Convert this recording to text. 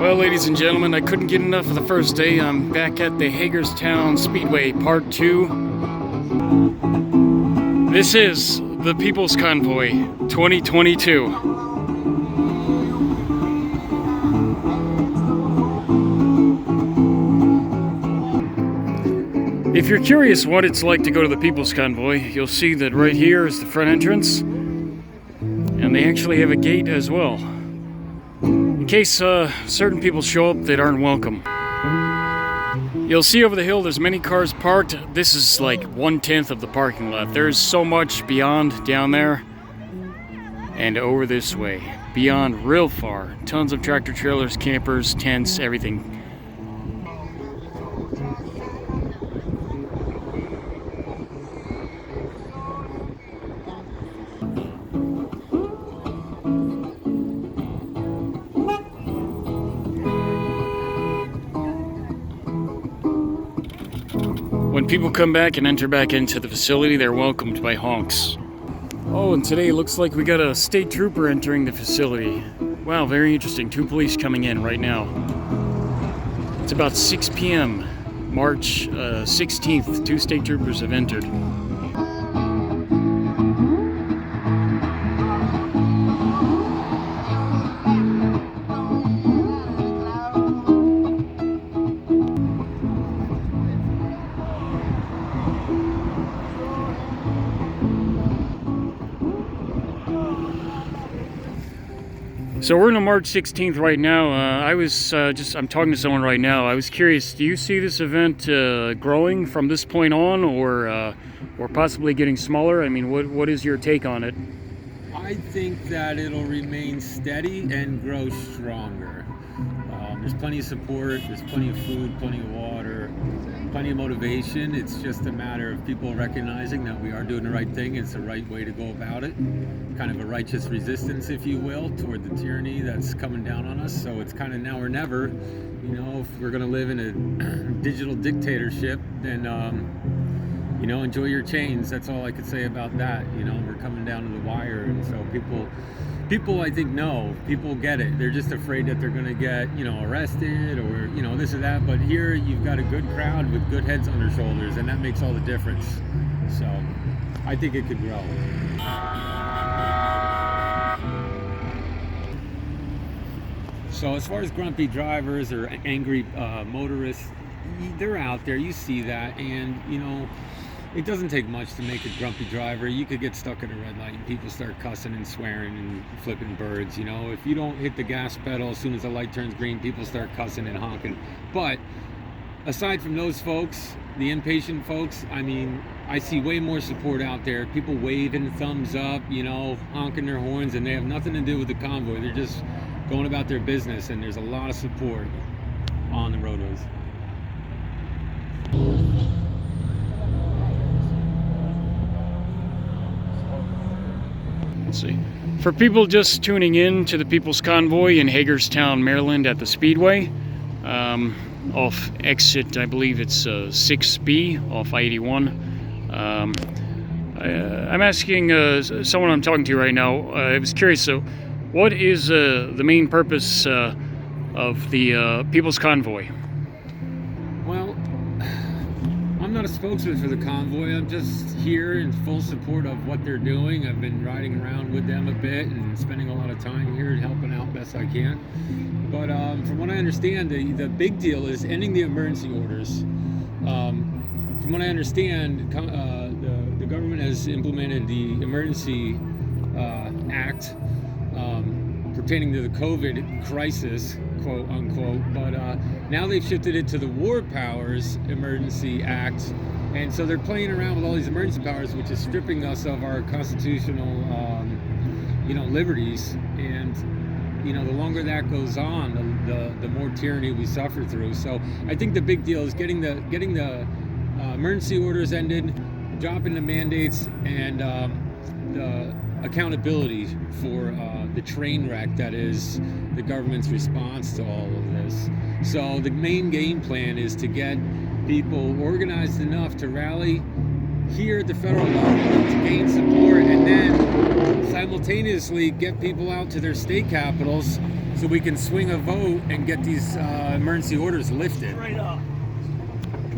Well, ladies and gentlemen, I couldn't get enough of the first day. I'm back at the Hagerstown Speedway Part 2. This is the Peoples Convoy 2022. If you're curious what it's like to go to the Peoples Convoy, you'll see that right here is the front entrance, and they actually have a gate as well, in case certain people show up that aren't welcome. You'll see over the hill there's many cars parked. This is like 1/10 of the parking lot. There's so much beyond down there and over this way. Beyond, real far. Tons of tractor trailers, campers, tents, everything. When people come back and enter back into the facility, they're welcomed by honks. Oh, and today it looks like we got a state trooper entering the facility. Wow, very interesting. 2 police coming in right now. It's about 6 p.m. March 16th. 2 state troopers have entered. So we're in March 16th right now. I'm talking to someone right now. I was curious, do you see this event growing from this point on, or possibly getting smaller? I mean, what is your take on it? I think that it'll remain steady and grow stronger. There's plenty of support, there's plenty of food, plenty of water, plenty of motivation. It's just a matter of people recognizing that we are doing the right thing. It's the right way to go about it. Kind of a righteous resistance, if you will, toward the tyranny that's coming down on us. So it's kind of now or never. You know, if we're going to live in a digital dictatorship, then enjoy your chains. That's all I could say about that. You know, we're coming down to the wire, and so people I think know. People get it. They're just afraid that they're going to get, arrested or, this or that. But here you've got a good crowd with good heads on their shoulders, and that makes all the difference. So I think it could grow. So as far as grumpy drivers or angry motorists, they're out there. You see that, and it doesn't take much to make a grumpy driver. You could get stuck at a red light and people start cussing and swearing and flipping birds. If you don't hit the gas pedal as soon as the light turns green, people start cussing and honking. But aside from those folks, the impatient folks, I see way more support out there. People waving, thumbs up, honking their horns, and they have nothing to do with the convoy. They're just going about their business, and there's a lot of support on the roadways. Let's see. For people just tuning in to the Peoples Convoy in Hagerstown, Maryland at the Speedway, off exit, I believe it's 6B off I-81. I'm asking someone I'm talking to right now, I was curious, so what is the main purpose of the Peoples Convoy? Well, I'm not a spokesman for the convoy. I'm just here in full support of what they're doing. I've been riding around with them a bit and spending a lot of time here and helping out best I can. But from what I understand, the big deal is ending the emergency orders. From what I understand, the government has implemented the emergency act pertaining to the COVID crisis, quote unquote, but now they've shifted it to the War Powers Emergency Act, and so they're playing around with all these emergency powers, which is stripping us of our constitutional, liberties. And the longer that goes on, the more tyranny we suffer through. So I think the big deal is getting the emergency orders ended, dropping the mandates, and the accountability for the train wreck that is the government's response to all of this. So the main game plan is to get people organized enough to rally here at the federal level to gain support, and then simultaneously get people out to their state capitals so we can swing a vote and get these emergency orders lifted. Straight up.